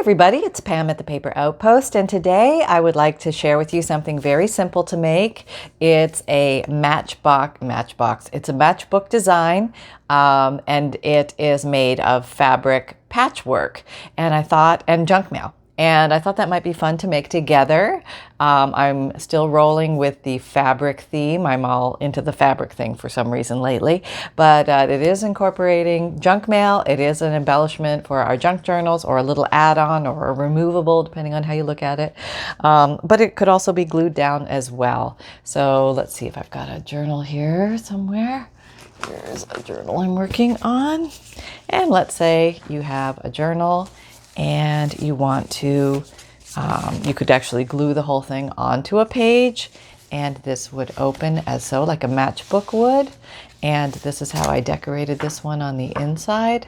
everybody, it's Pam at the Paper Outpost, and today I would like to share with you something very simple to make. It's a matchbox. It's a matchbook design, and it is made of fabric patchwork, and junk mail. And I thought that might be fun to make together. I'm still rolling with the fabric theme. I'm all into the fabric thing for some reason lately. But it is incorporating junk mail. It is an embellishment for our junk journals, or a little add-on, or a removable, depending on how you look at it. But it could also be glued down as well. So let's see if I've got a journal here somewhere. Here's a journal I'm working on. And let's say you have a journal and you want to, you could actually glue the whole thing onto a page, and this would open as so, like a matchbook would. And this is how I decorated this one on the inside.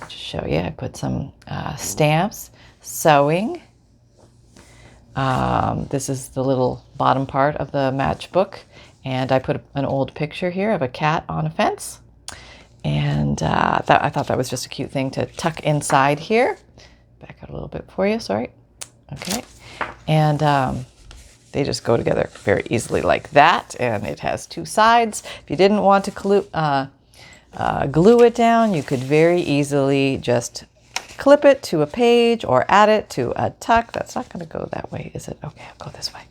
Just show you, I put some stamps, sewing. This is the little bottom part of the matchbook, and I put an old picture here of a cat on a fence. And I thought that was just a cute thing to tuck inside here. Back out a little bit for you, sorry. Okay. And they just go together very easily like that. And it has two sides. If you didn't want to glue it down, you could very easily just clip it to a page or add it to a tuck. That's not going to go that way, is it? Okay, I'll go this way.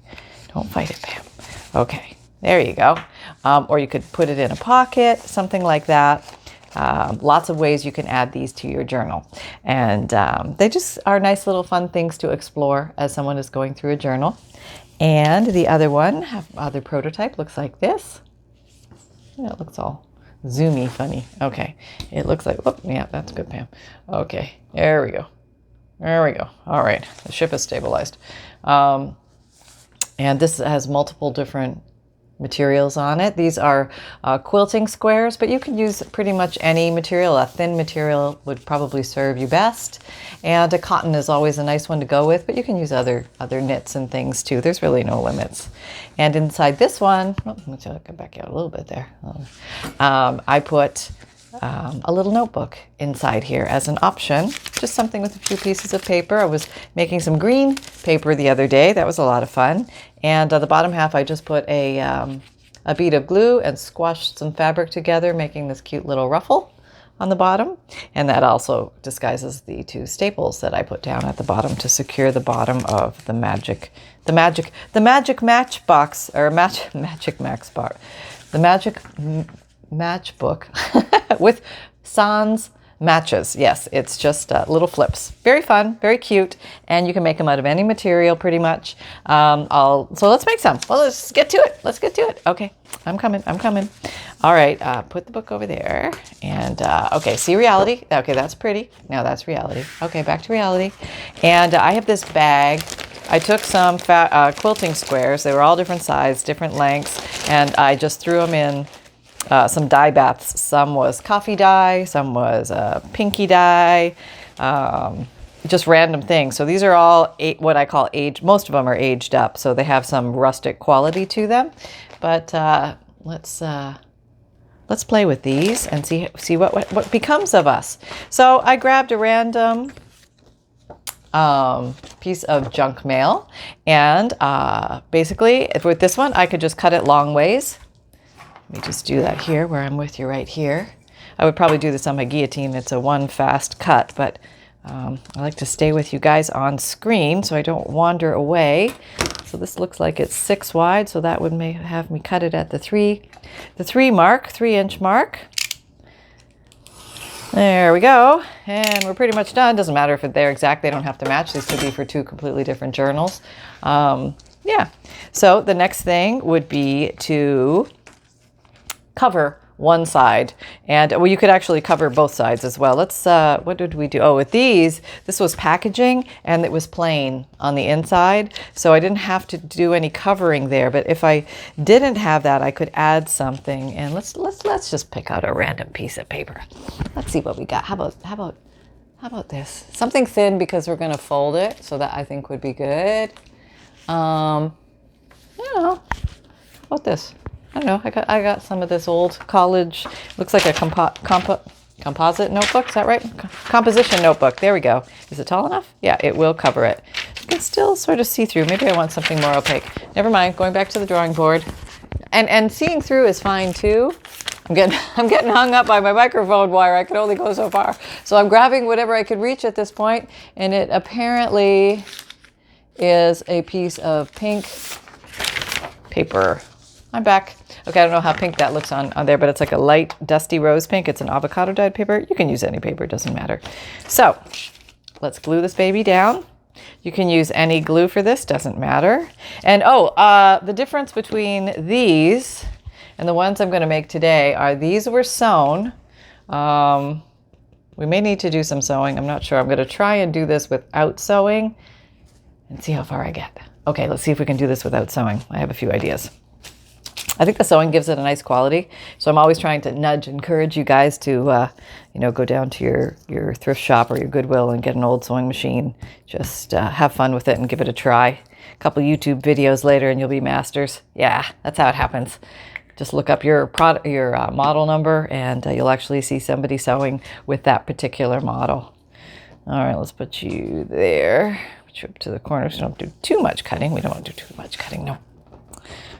Don't fight it, Pam. Okay, there you go. Or you could put it in a pocket, something like that. Lots of ways you can add these to your journal. And they just are nice little fun things to explore as someone is going through a journal. And the other prototype looks like this. Yeah, it looks all zoomy funny. Okay, it looks like, oh, yeah, that's good, Pam. Okay, there we go. There we go. All right, the ship is stabilized. And this has multiple different materials on it. These are quilting squares, but you can use pretty much any material. A thin material would probably serve you best, and a cotton is always a nice one to go with, but you can use other knits and things too. There's really no limits. And inside this one, let's come back out a little bit there. I put a little notebook inside here as an option, just something with a few pieces of paper. I was making some green paper the other day. That was a lot of fun. And the bottom half, I just put a bead of glue and squashed some fabric together, making this cute little ruffle on the bottom. And that also disguises the two staples that I put down at the bottom to secure the bottom of the magic matchbox, or magic max bar, the magic matchbook with sans matches. Yes, it's just little flips. Very fun, very cute, and you can make them out of any material pretty much. So let's make some. Well, let's get to it. Let's get to it. Okay, I'm coming. All right, put the book over there. And okay, see reality. Okay, that's pretty. Now that's reality. Okay, back to reality. And I have this bag. I took some quilting squares. They were all different sizes, different lengths, and I just threw them in some dye baths. Some was coffee dye, some was pinky dye, just random things. So these are all what I call aged. Most of them are aged up, so they have some rustic quality to them. But let's play with these and see what becomes of us. So I grabbed a random piece of junk mail, and basically with this one I could just cut it long ways. Let me just do that here where I'm with you right here. I would probably do this on my guillotine. It's a one fast cut, but I like to stay with you guys on screen so I don't wander away. So this looks like it's 6 wide, so that would have me cut it at the 3-inch mark. There we go. And we're pretty much done. Doesn't matter if they're exact, they don't have to match. These could be for 2 completely different journals. Yeah. So the next thing would be to cover one side, and well, you could actually cover both sides as well. Let's what did we do? Oh, with these, this was packaging and it was plain on the inside, so I didn't have to do any covering there. But if I didn't have that, I could add something. And let's just pick out a random piece of paper. Let's see what we got. How about this? Something thin, because we're going to fold it, so that I think would be good. I don't know. How about this? I don't know. I got some of this old college. Looks like a composite notebook. Is that right? Composition notebook. There we go. Is it tall enough? Yeah, it will cover it. You can still sort of see through. Maybe I want something more opaque. Never mind. Going back to the drawing board. And seeing through is fine too. I'm getting hung up by my microphone wire. I can only go so far. So I'm grabbing whatever I could reach at this point, and it apparently is a piece of pink paper. I'm back. Okay, I don't know how pink that looks on there, but it's like a light, dusty rose pink. It's an avocado dyed paper. You can use any paper, it doesn't matter. So let's glue this baby down. You can use any glue for this, doesn't matter. And the difference between these and the ones I'm going to make today are these were sewn. We may need to do some sewing. I'm not sure. I'm going to try and do this without sewing and see how far I get. Okay, let's see if we can do this without sewing. I have a few ideas. I think the sewing gives it a nice quality. So I'm always trying to encourage you guys to, go down to your thrift shop or your Goodwill and get an old sewing machine. Just have fun with it and give it a try. A couple YouTube videos later and you'll be masters. Yeah, that's how it happens. Just look up your model number and you'll actually see somebody sewing with that particular model. All right, let's put you there. Put you up to the corners. Don't do too much cutting. We don't want to do too much cutting, no.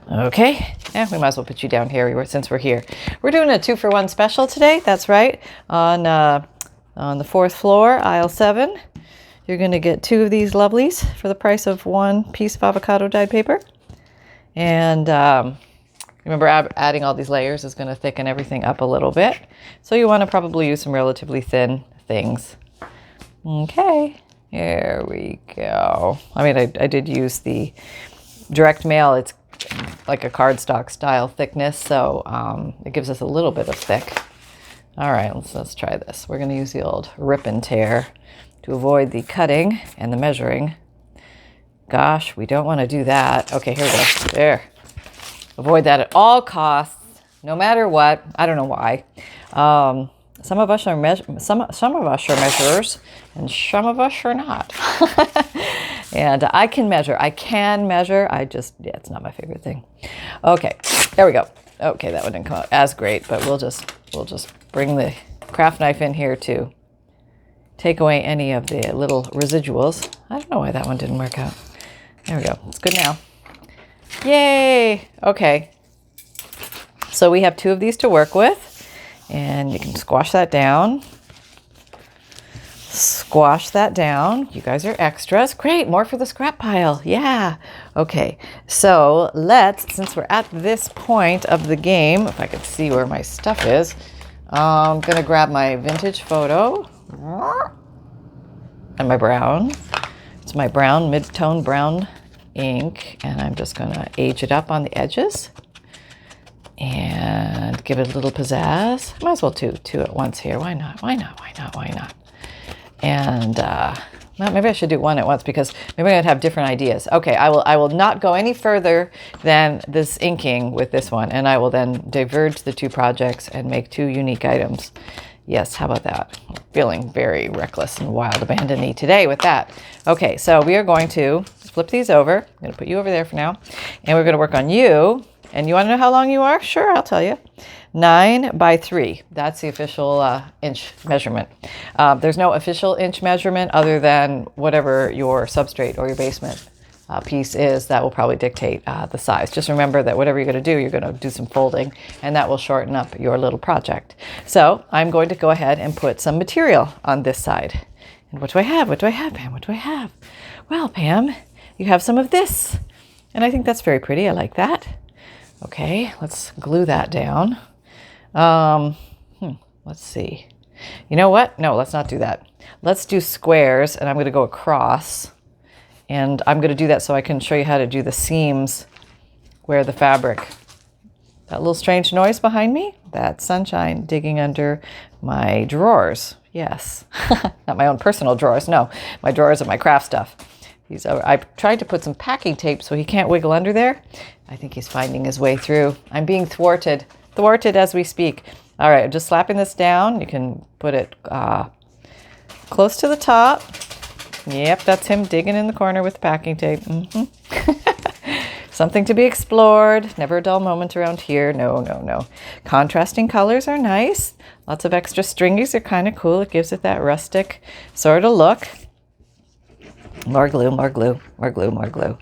Okay, yeah, we might as well put you down here since we're here. We're doing a 2-for-1 special today. That's right. On the 4th floor, aisle 7, you're going to get 2 of these lovelies for the price of 1 piece of avocado dyed paper. And remember, adding all these layers is going to thicken everything up a little bit. So you want to probably use some relatively thin things. Okay, here we go. I mean, I did use the direct mail. It's like a cardstock style thickness, so it gives us a little bit of thick. All right, let's try this. We're going to use the old rip and tear to avoid the cutting and the measuring. Gosh, we don't want to do that. Okay, here we go. There. Avoid that at all costs, no matter what. I don't know why. Some of us are some of us are measurers, and some of us are not. And I can measure. It's not my favorite thing. Okay, there we go. Okay, that one didn't come out as great, but we'll just bring the craft knife in here to take away any of the little residuals. I don't know why that one didn't work out. There we go. It's good now. Yay! Okay. So we have 2 of these to work with, and you can squash that down. Squash that down. You guys are extras. Great, more for the scrap pile. Yeah. Okay, so since we're at this point of the game, if I could see where my stuff is, I'm gonna grab my vintage photo and my brown. It's my brown, mid-tone brown ink, and I'm just gonna age it up on the edges and give it a little pizzazz. Might as well two at once here. Why not? And well, maybe I should do 1 at once because maybe I'd have different ideas. Okay, I will not go any further than this inking with this one, and I will then diverge the 2 projects and make 2 unique items. Yes, how about that? I'm feeling very reckless and wild abandon-y today with that. Okay, so we are going to flip these over. I'm going to put you over there for now, and we're going to work on you. And you want to know how long you are? Sure, I'll tell you. 9 by 3. That's the official inch measurement. There's no official inch measurement other than whatever your substrate or your basement piece is. That will probably dictate the size. Just remember that whatever you're going to do, you're going to do some folding, and that will shorten up your little project. So I'm going to go ahead and put some material on this side. And what do I have? What do I have, Pam? What do I have? Well, Pam, you have some of this. And I think that's very pretty. I like that. Okay, let's glue that down. Let's see. You know what? No, let's not do that. Let's do squares, and I'm going to go across. And I'm going to do that so I can show you how to do the seams where the fabric. That little strange noise behind me? That's sunshine digging under my drawers. Yes. Not my own personal drawers. No, my drawers of my craft stuff. I've tried to put some packing tape so he can't wiggle under there. I think he's finding his way through. I'm being thwarted as we speak. All right, I'm just slapping this down. You can put it close to the top. Yep, that's him digging in the corner with the packing tape. Something to be explored. Never a dull moment around here. No, no, no. Contrasting colors are nice. Lots of extra stringies are kind of cool. It gives it that rustic sort of look. More glue, more glue, more glue, more glue.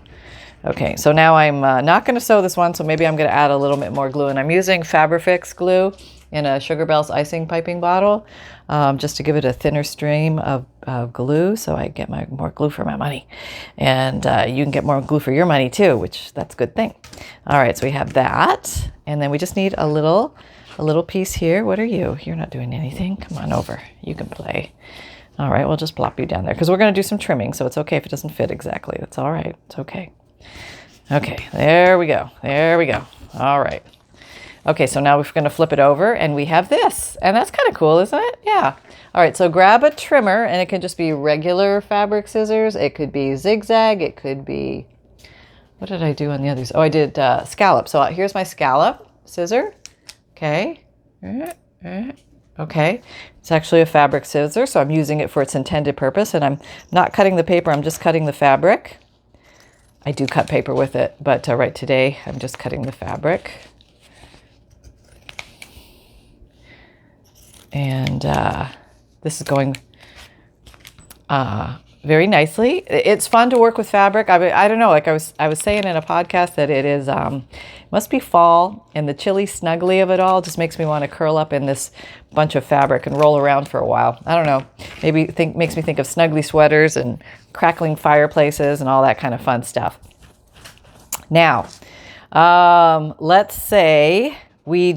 Okay, so now I'm not going to sew this one, so maybe I'm going to add a little bit more glue. And I'm using Fabrifix glue in a Sugar Bells icing piping bottle, just to give it a thinner stream of glue, so I get more glue for my money. And you can get more glue for your money too, which that's a good thing. All right, so we have that. And then we just need a little piece here. What are you? You're not doing anything. Come on over. You can play. All right, we'll just plop you down there because we're going to do some trimming, so it's okay if it doesn't fit exactly. That's all right. It's okay. Okay, there we go. There we go. All right. Okay, so now we're going to flip it over and we have this. And that's kind of cool, isn't it? Yeah. All right, so grab a trimmer, and it can just be regular fabric scissors. It could be zigzag. It could be, what did I do on the others? Oh, I did scallop. So here's my scallop scissor. Okay. Okay. It's actually a fabric scissor, so I'm using it for its intended purpose. And I'm not cutting the paper. I'm just cutting the fabric. I do cut paper with it, but right today I'm just cutting the fabric. And this is going very nicely. It's fun to work with fabric. I don't know, like I was saying in a podcast that it is, must be fall, and the chilly snuggly of it all just makes me want to curl up in this bunch of fabric and roll around for a while. I don't know, maybe makes me think of snuggly sweaters and crackling fireplaces and all that kind of fun stuff. Now, let's say we're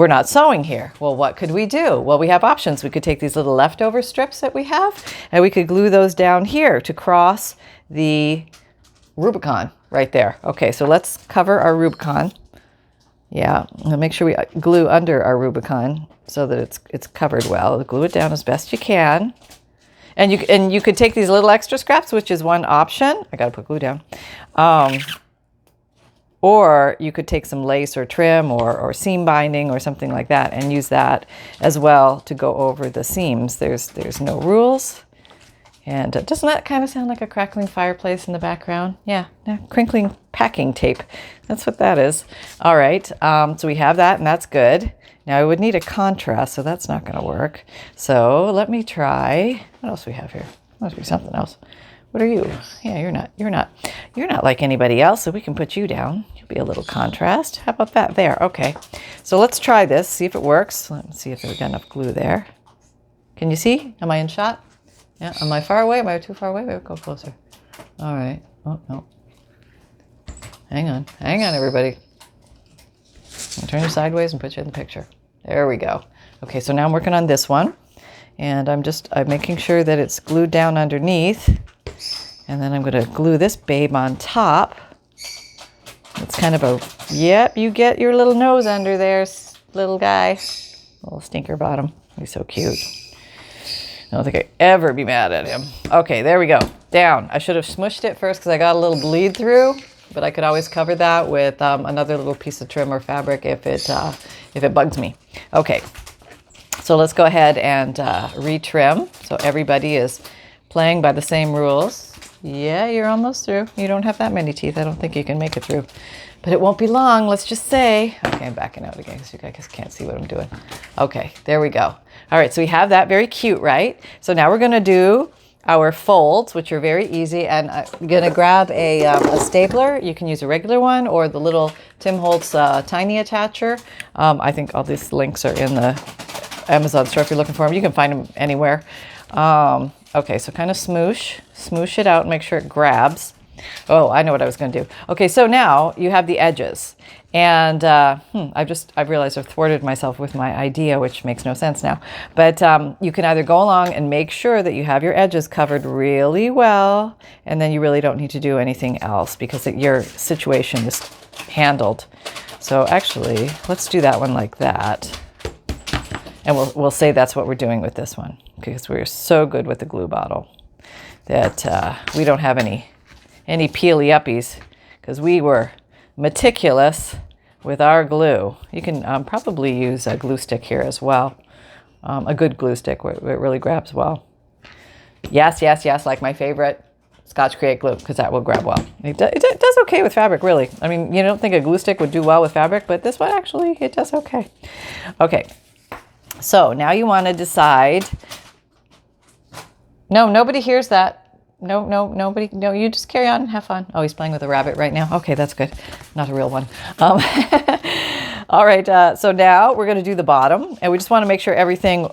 not sewing here. Well, what could we do? Well, we have options. We could take these little leftover strips that we have, and we could glue those down here to cross the Rubicon right there. Okay, so let's cover our Rubicon. Yeah, and make sure we glue under our Rubicon so that it's covered well. Glue it down as best you can. And you could take these little extra scraps, which is one option. I gotta put glue down. Or you could take some lace or trim or seam binding or something like that and use that as well to go over the seams. There's no rules. And doesn't that kind of sound like a crackling fireplace in the background? Yeah, crinkling packing tape. That's what that is. All right, so we have that, and that's good. Now I would need a contrast, so that's not going to work. So let me try. What else we have here? Must be something else. What are you? Yeah, you're not like anybody else, so we can put you down. You'll be a little contrast. How about that? There. Okay. So let's try this. See if it works. Let's see if we've got enough glue there. Can you see? Am I in shot? Yeah. Am I far away? Am I too far away? Maybe go closer. All right. Oh no. Hang on, everybody. I'll turn you sideways and put you in the picture. There we go. Okay. So now I'm working on this one, and I'm making sure that it's glued down underneath. And then I'm going to glue this babe on top. It's kind of yep, you get your little nose under there, little guy. Little stinker bottom. He's so cute. I don't think I'd ever be mad at him. Okay, there we go. Down. I should have smushed it first because I got a little bleed through, but I could always cover that with another little piece of trim or fabric if it bugs me. Okay, so let's go ahead and retrim. So everybody is playing by the same rules. Yeah, you're almost through. You don't have that many teeth. I don't think you can make it through. But it won't be long, let's just say. Okay, I'm backing out again because you guys can't see what I'm doing. Okay, there we go. All right, so we have that. Very cute, right? So now we're going to do our folds, which are very easy. And I'm going to grab a stapler. You can use a regular one or the little Tim Holtz tiny attacher. I think all these links are in the Amazon store if you're looking for them. You can find them anywhere. Okay, so kind of smoosh it out and make sure it grabs. Oh, I know what I was going to do. Okay, so now you have the edges. And I've realized I've thwarted myself with my idea, which makes no sense now. But you can either go along and make sure that you have your edges covered really well, and then you really don't need to do anything else because your situation is handled. So actually, let's do that one like that. And we'll say that's what we're doing with this one because we're so good with the glue bottle that we don't have any peely uppies because we were meticulous with our glue. You can probably use a glue stick here as well. A good glue stick where it really grabs well. Yes, like my favorite Scotch Create glue, because that will grab well. It does okay with fabric, really. I mean, you don't think a glue stick would do well with fabric, but this one actually, it does okay. Okay, so now you want to decide. No, nobody hears that. No, nobody. No, you just carry on and have fun. Oh, he's playing with a rabbit right now. Okay, that's good. Not a real one. All right, so now we're going to do the bottom, and we just want to make sure everything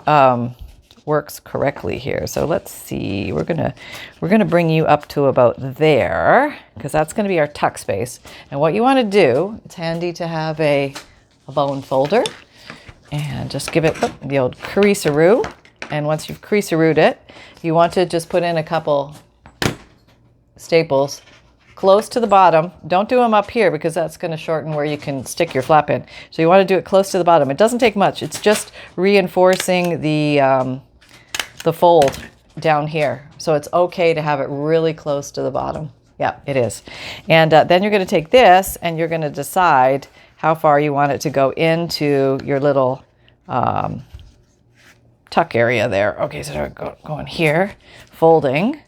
works correctly here. So let's see. We're gonna bring you up to about there, because that's going to be our tuck space. And what you want to do, it's handy to have a bone folder, and just give it the old creaseroo. And once you've creaserooed it, you want to just put in a couple staples close to the bottom. Don't do them up here, because that's going to shorten where you can stick your flap in. So you want to do it close to the bottom. It doesn't take much. It's just reinforcing the fold down here. So it's okay to have it really close to the bottom. Yeah, it is. And then you're going to take this and you're going to decide how far you want it to go into your little tuck area there. Okay, so going here, folding.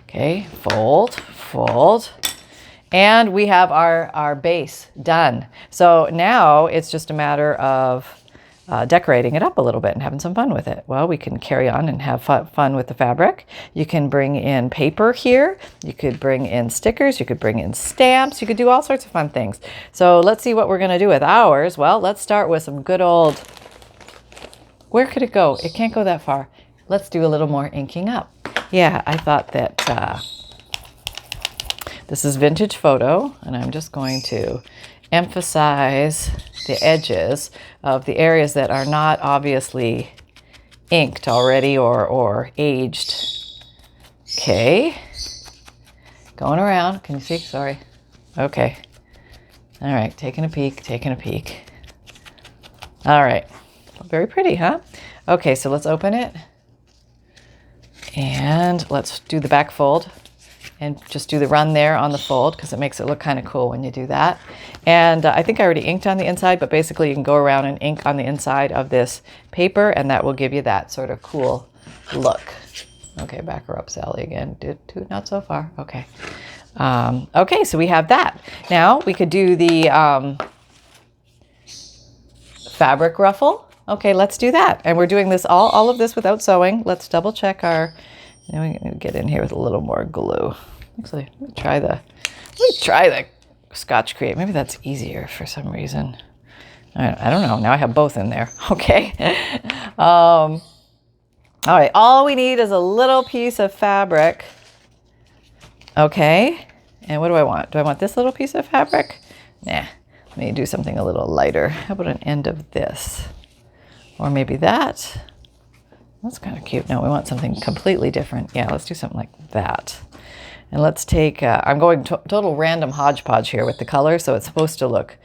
Okay, fold. And we have our base done. So now it's just a matter of decorating it up a little bit and having some fun with it. Well, we can carry on and have fun with the fabric. You can bring in paper here. You could bring in stickers. You could bring in stamps. You could do all sorts of fun things. So let's see what we're going to do with ours. Well, let's start with some good old... Where could it go? It can't go that far. Let's do a little more inking up. Yeah, I thought that this is vintage photo, and I'm just going to emphasize the edges of the areas that are not obviously inked already or aged. Okay, going around. Can you see? Sorry. Okay. All right, taking a peek. All right, very pretty, huh? Okay, so let's open it and let's do the back fold. And just do the run there on the fold, because it makes it look kind of cool when you do that. And I think I already inked on the inside, but basically you can go around and ink on the inside of this paper, and that will give you that sort of cool look. Okay, back her up, Sally, again. Not so far. Okay. Okay, so we have that. Now we could do the fabric ruffle. Okay, let's do that. And we're doing this all of this without sewing. Let's double check our... Now we're going to get in here with a little more glue. Actually, let me try the Scotch Create. Maybe that's easier for some reason. I don't know. Now I have both in there. Okay. All right. All we need is a little piece of fabric. Okay. And what do I want? Do I want this little piece of fabric? Nah. Let me do something a little lighter. How about an end of this? Or maybe that. That's kind of cute. No, we want something completely different. Yeah, let's do something like that. And let's take, I'm going total random hodgepodge here with the color, so it's supposed to look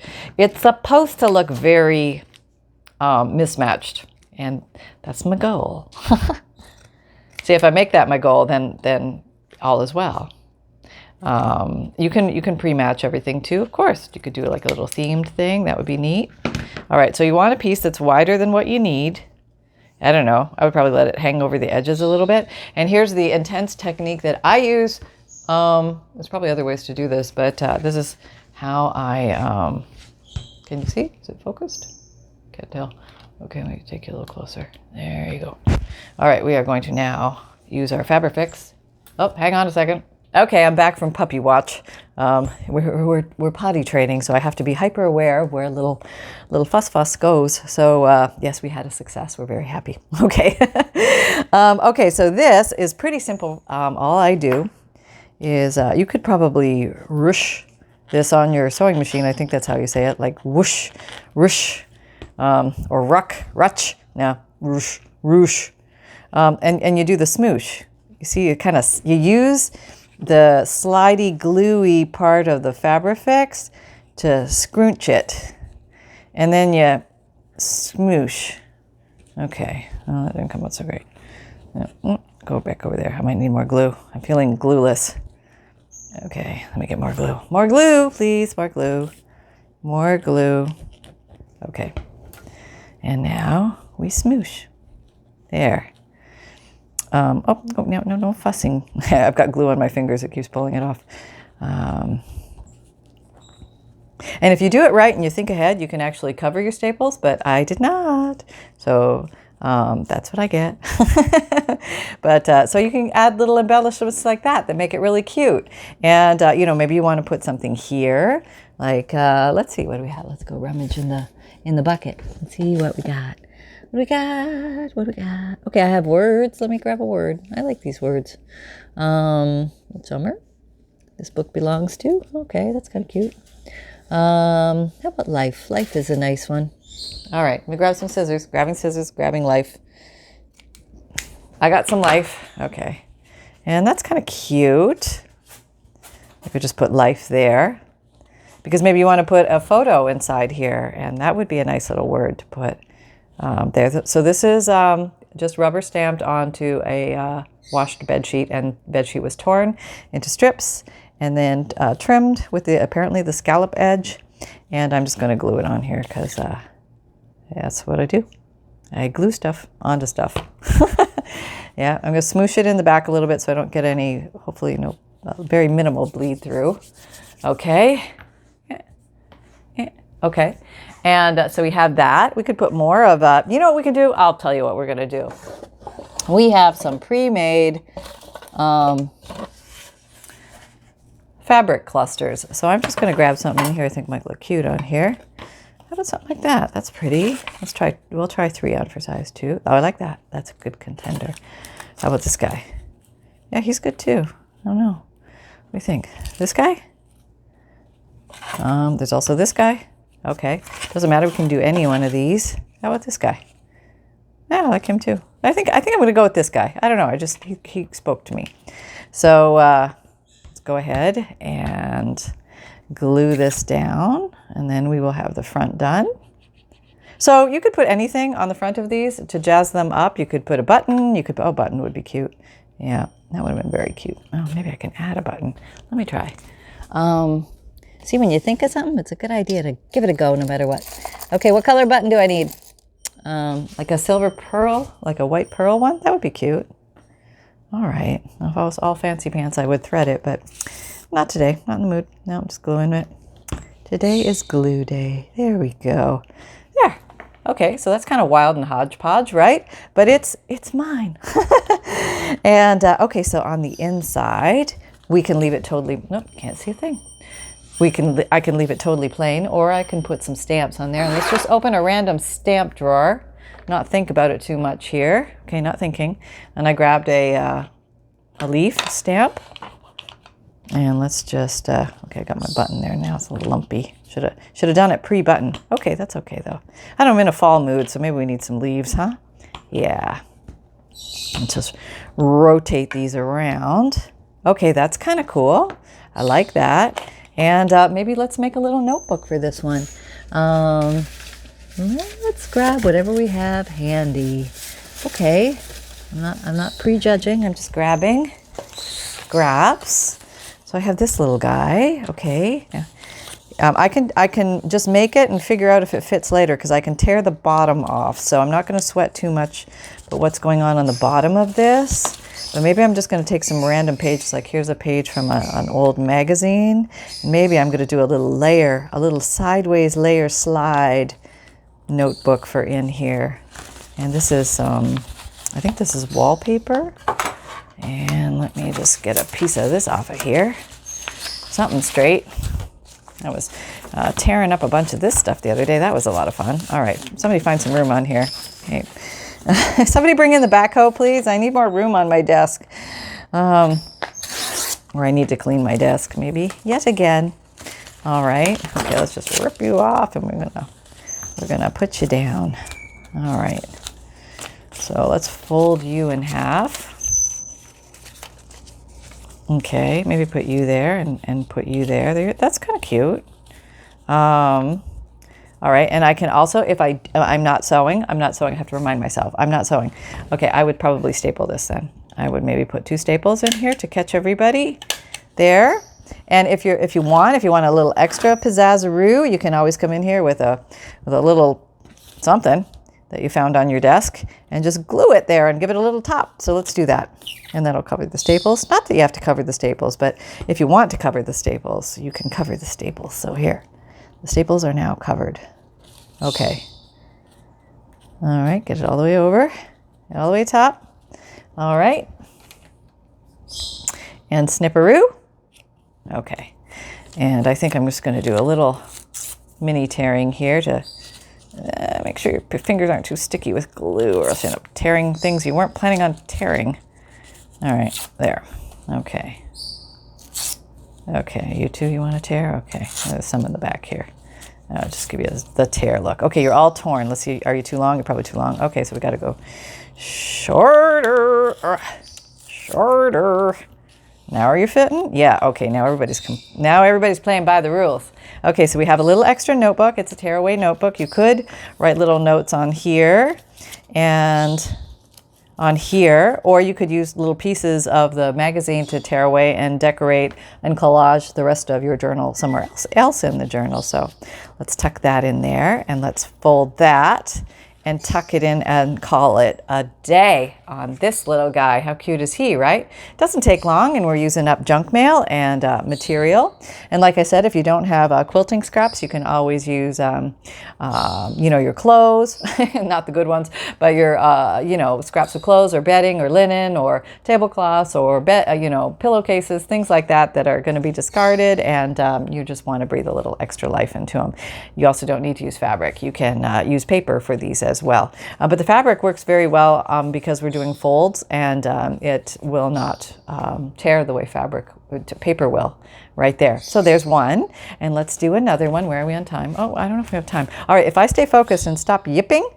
very mismatched. And that's my goal. See, if I make that my goal, then all is well. You can pre-match everything too, of course. You could do like a little themed thing. That would be neat. All right, so you want a piece that's wider than what you need. I don't know. I would probably let it hang over the edges a little bit. And here's the intense technique that I use. There's probably other ways to do this, but this is how I... can you see? Is it focused? Can't tell. Okay, let me take you a little closer. There you go. All right, we are going to now use our Fabrifix. Oh, hang on a second. Okay, I'm back from puppy watch. We're potty training, so I have to be hyper aware of where little fuss goes. So yes, we had a success. We're very happy. Okay. Okay, so this is pretty simple. All I do is you could probably rush this on your sewing machine. I think that's how you say it, like whoosh, rush, or ruch. No, rush. And you do the smoosh. You see, you use the slidey, gluey part of the Fabrifix to scrunch it. And then you smoosh. Okay, well, that didn't come out so great. Go back over there. I might need more glue. I'm feeling glueless. Okay, let me get more glue. More glue, please. More glue. More glue. Okay. And now we smoosh. There. Oh, no fussing. I've got glue on my fingers. It keeps pulling it off. And if you do it right and you think ahead, you can actually cover your staples, but I did not. So that's what I get. But so you can add little embellishments like that make it really cute. And, you know, maybe you want to put something here. Like, let's see, what do we have? Let's go rummage in the bucket. Let's see what we got. What do we got? Okay, I have words. Let me grab a word. I like these words. Summer. This book belongs to. Okay, that's kind of cute. How about life? Life is a nice one. All right, let me grab some scissors. Grabbing scissors, grabbing life. I got some life. Okay. And that's kind of cute. I could just put life there. Because maybe you want to put a photo inside here, and that would be a nice little word to put there. So this is just rubber stamped onto a washed bed sheet, and bed sheet was torn into strips and then trimmed with apparently the scallop edge. And I'm just going to glue it on here because that's what I do. I glue stuff onto stuff. Yeah, I'm going to smoosh it in the back a little bit so I don't get any, hopefully no, very minimal bleed through. Okay. Okay. And so we have that. We could put more of you know what we can do? I'll tell you what we're going to do. We have some pre-made fabric clusters. So I'm just going to grab something in here I think might look cute on here. How about something like that? That's pretty. We'll try 3 on for size 2. Oh, I like that. That's a good contender. How about this guy? Yeah, he's good too. I don't know. What do you think? This guy? There's also this guy. Okay. Doesn't matter. We can do any one of these. How about this guy? Yeah, I like him too. I think I'm going to go with this guy. I don't know. He spoke to me. So let's go ahead and glue this down, and then we will have the front done. So you could put anything on the front of these to jazz them up. You could put a button. Oh, button would be cute. Yeah, that would have been very cute. Oh, maybe I can add a button. Let me try. See, when you think of something, it's a good idea to give it a go no matter what. Okay, what color button do I need? Like a silver pearl, like a white pearl one? That would be cute. All right. If I was all fancy pants, I would thread it, but not today. Not in the mood. No, I'm just gluing it. Today is glue day. There we go. There. Okay, so that's kind of wild and hodgepodge, right? But it's mine. And okay, so on the inside, we can leave it totally. Nope, can't see a thing. I can leave it totally plain, or I can put some stamps on there. And let's just open a random stamp drawer. Not think about it too much here. Okay, not thinking. And I grabbed a leaf stamp. And let's just, okay, I got my button there now. It's a little lumpy. Should have done it pre-button. Okay, that's okay though. I don't, I'm in a fall mood, so maybe we need some leaves, huh? Yeah. Let's just rotate these around. Okay, that's kind of cool. I like that. And maybe let's make a little notebook for this one. Let's grab whatever we have handy. Okay, I'm not prejudging. I'm just grabbing scraps. So I have this little guy. Okay, I can just make it and figure out if it fits later because I can tear the bottom off. So I'm not going to sweat too much. But what's going on the bottom of this? But maybe I'm just going to take some random pages, like here's a page from an old magazine. Maybe I'm going to do a little sideways layer slide notebook for in here. And this is, I think this is wallpaper. And let me just get a piece of this off of here. Something straight. I was tearing up a bunch of this stuff the other day. That was a lot of fun. All right, somebody find some room on here. Hey. Somebody bring in the backhoe, please. I need more room on my desk. Or I need to clean my desk, maybe yet again. All right. Okay, let's just rip you off, and we're gonna put you down. All right. So let's fold you in half. Okay, maybe put you there and put you there. That's kind of cute. All right, and I can also, if I'm not sewing, I have to remind myself, I'm not sewing. Okay, I would probably staple this then. I would maybe put 2 staples in here to catch everybody there. And if you want a little extra pizzazz-a-roo, you can always come in here with a little something. that you found on your desk and just glue it there and give it a little top. So let's do that. And that'll cover the staples. Not that you have to cover the staples, but if you want to cover the staples, you can cover the staples. So here, the staples are now covered. Okay. All right, get it all the way over, all the way top. All right. And snipperoo. Okay. And I think I'm just going to do a little mini tearing here to make sure your fingers aren't too sticky with glue, or else you end up tearing things you weren't planning on tearing. All right, there. Okay. Okay, you too, you want to tear? Okay, there's some in the back here. I'll just give you the tear look. Okay, you're all torn. Let's see, are you too long? You're probably too long. Okay, so we got to go shorter. Shorter. Now are you fitting? Yeah, okay, now everybody's playing by the rules. Okay, so we have a little extra notebook. It's a tearaway notebook. You could write little notes on here and on here, or you could use little pieces of the magazine to tear away and decorate and collage the rest of your journal somewhere else in the journal. So let's tuck that in there, and let's fold that and tuck it in and call it a day on this little guy. How cute is he, right? It doesn't take long, and we're using up junk mail and material. And like I said, if you don't have quilting scraps, you can always use, your clothes, not the good ones, but your, scraps of clothes or bedding or linen or tablecloths or pillowcases, things like that that are going to be discarded, and you just want to breathe a little extra life into them. You also don't need to use fabric. You can use paper for these as well. But the fabric works very well because we're doing folds, and it will not tear the way paper will. Right there. So there's one, and let's do another one. Where are we on time? Oh, I don't know if we have time. All right, if I stay focused and stop yipping,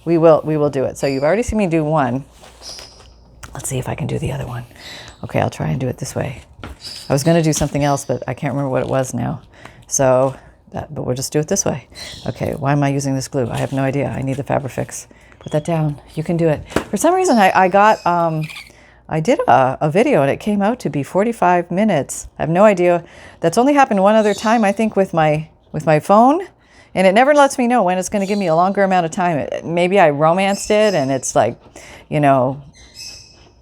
we will do it. So you've already seen me do one. Let's see if I can do the other one. Okay, I'll try and do it this way. I was going to do something else, but I can't remember what it was now. So but we'll just do it this way. Okay, why am I using this glue? I have no idea. I need the Fabrifix. Put that down. You can do it. For some reason, I did a video, and it came out to be 45 minutes. I have no idea. That's only happened one other time, I think, with my phone, and it never lets me know when it's going to give me a longer amount of time. Maybe I romanced it, and it's like,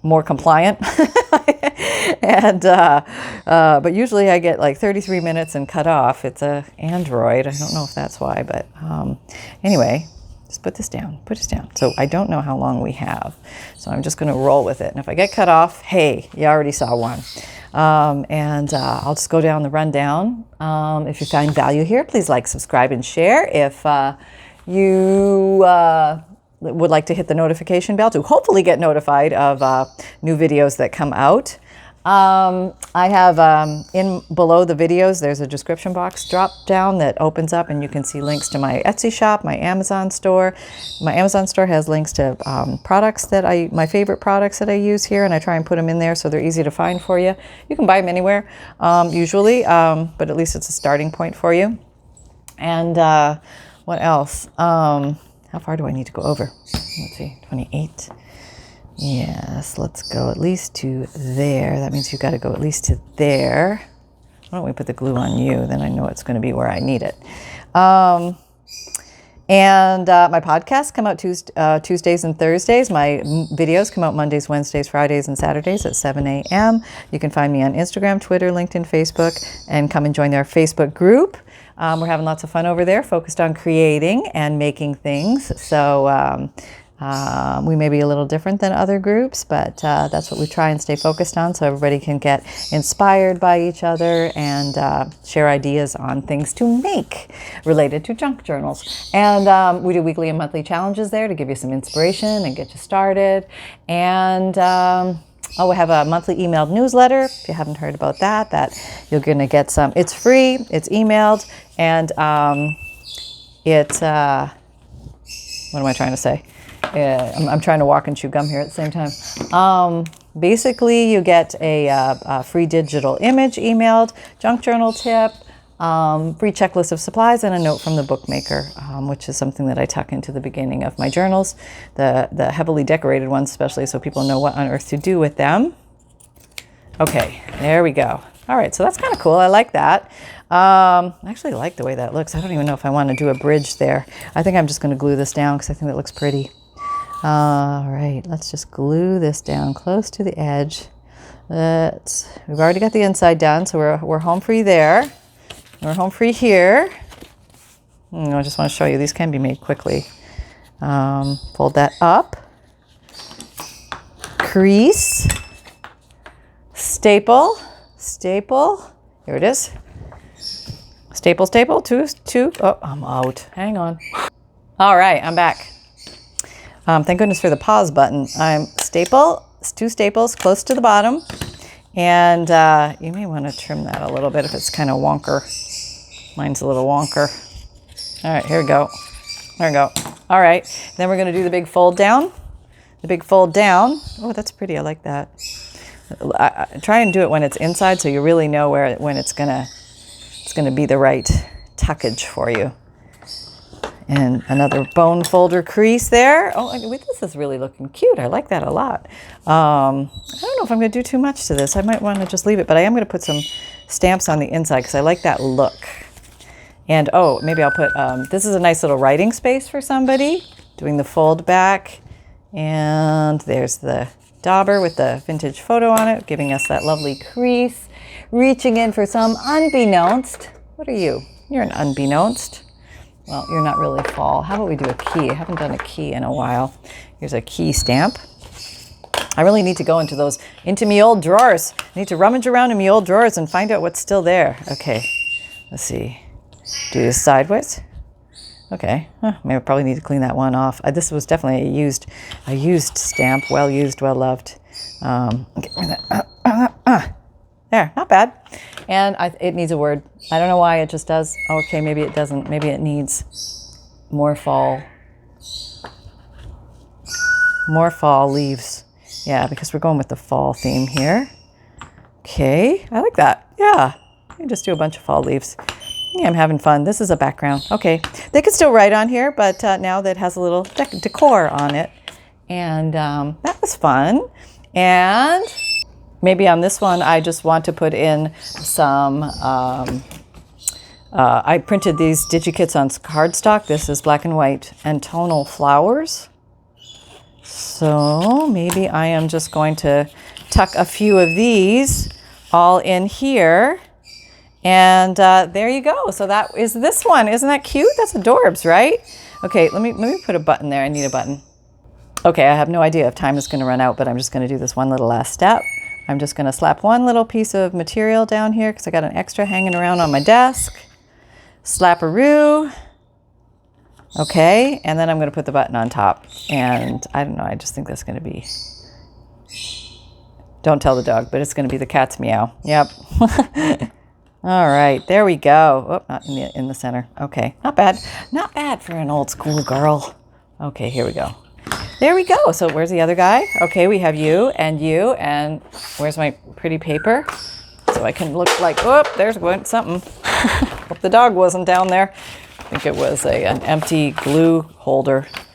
more compliant. And but usually I get like 33 minutes and cut off. It's a Android. I don't know if that's why, but anyway, just put this down. So I don't know how long we have, so I'm just going to roll with it. And if I get cut off, hey, you already saw one. And I'll just go down the rundown. If you find value here, please like, subscribe, and share. If you would like to hit the notification bell to hopefully get notified of new videos that come out. I have in below the videos, there's a description box drop down that opens up, and you can see links to my Etsy shop, my Amazon store. My Amazon store has links to products my favorite products that I use here, and I try and put them in there so they're easy to find for you. You can buy them anywhere, usually, but at least it's a starting point for you. And what else? How far do I need to go over? Let's see, 28. Yes, let's go at least to there. That means you've got to go at least to there. Why don't we put the glue on you? Then I know it's going to be where I need it. And my podcasts come out Tuesdays and Thursdays. My videos come out Mondays, Wednesdays, Fridays, and Saturdays at 7 a.m. You can find me on Instagram, Twitter, LinkedIn, Facebook, and come and join our Facebook group. We're having lots of fun over there, focused on creating and making things. So we may be a little different than other groups, but that's what we try and stay focused on, so everybody can get inspired by each other and share ideas on things to make related to junk journals. And we do weekly and monthly challenges there to give you some inspiration and get you started. And we have a monthly emailed newsletter. If you haven't heard about that you're going to get some. It's free, it's emailed, and what am I trying to say? I'm trying to walk and chew gum here at the same time. Basically, you get a free digital image emailed, junk journal tip, free checklist of supplies, and a note from the bookmaker, which is something that I tuck into the beginning of my journals, the heavily decorated ones especially, so people know what on earth to do with them. Okay, there we go. All right, so that's kind of cool. I like that. I actually like the way that looks. I don't even know if I want to do a bridge there. I think I'm just going to glue this down because I think it looks pretty. All right, let's just glue this down close to the edge. We've already got the inside done, so we're home free there. We're home free here. I just want to show you, these can be made quickly. Fold that up. Crease. Staple. Staple. Here it is. Staple, staple, two. Oh, I'm out. Hang on. All right, I'm back. Thank goodness for the pause button. I'm staple, 2 staples close to the bottom. And you may want to trim that a little bit if it's kind of wonker. Mine's a little wonker. All right, here we go. There we go. All right, then we're going to do the big fold down. The big fold down. Oh, that's pretty. I like that. I try and do it when it's inside so you really know when it's gonna be the right tuckage for you. And another bone folder crease there. Oh, this is really looking cute. I like that a lot. I don't know if I'm going to do too much to this. I might want to just leave it, but I am going to put some stamps on the inside because I like that look. And oh, maybe I'll put, this is a nice little writing space for somebody. Doing the fold back. And there's the dauber with the vintage photo on it, giving us that lovely crease. Reaching in for some unbeknownst. What are you? You're an unbeknownst. Well, you're not really fall. How about we do a key? I haven't done a key in a while. Here's a key stamp. I really need to go into me old drawers. I need to rummage around in me old drawers and find out what's still there. Okay, let's see. Do this sideways. Okay, maybe I probably need to clean that one off. This was definitely a used stamp, well used, well loved. There, not bad. And it needs a word. I don't know why it just does. Okay, maybe it doesn't. Maybe it needs more fall. More fall leaves. Yeah, because we're going with the fall theme here. Okay, I like that. Yeah, you can just do a bunch of fall leaves. Yeah, I'm having fun. This is a background. Okay, they could still write on here, but now that has a little decor on it. And that was fun. And maybe on this one, I just want to put in some, I printed these DigiKits on cardstock. This is black and white and tonal flowers. So maybe I am just going to tuck a few of these all in here. And there you go. So that is this one. Isn't that cute? That's adorbs, right? Okay, let me put a button there. I need a button. Okay, I have no idea if time is going to run out, but I'm just going to do this one little last step. I'm just going to slap one little piece of material down here because I got an extra hanging around on my desk. Slap-a-roo. Okay, and then I'm going to put the button on top. And I don't know, I just think that's going to be... Don't tell the dog, but it's going to be the cat's meow. Yep. All right, there we go. Oh, not in the center. Okay, not bad. Not bad for an old school girl. Okay, here we go. There we go. So where's the other guy? Okay, we have you, and where's my pretty paper? So I can look like, oh, there's something. Hope the dog wasn't down there. I think it was an empty glue holder.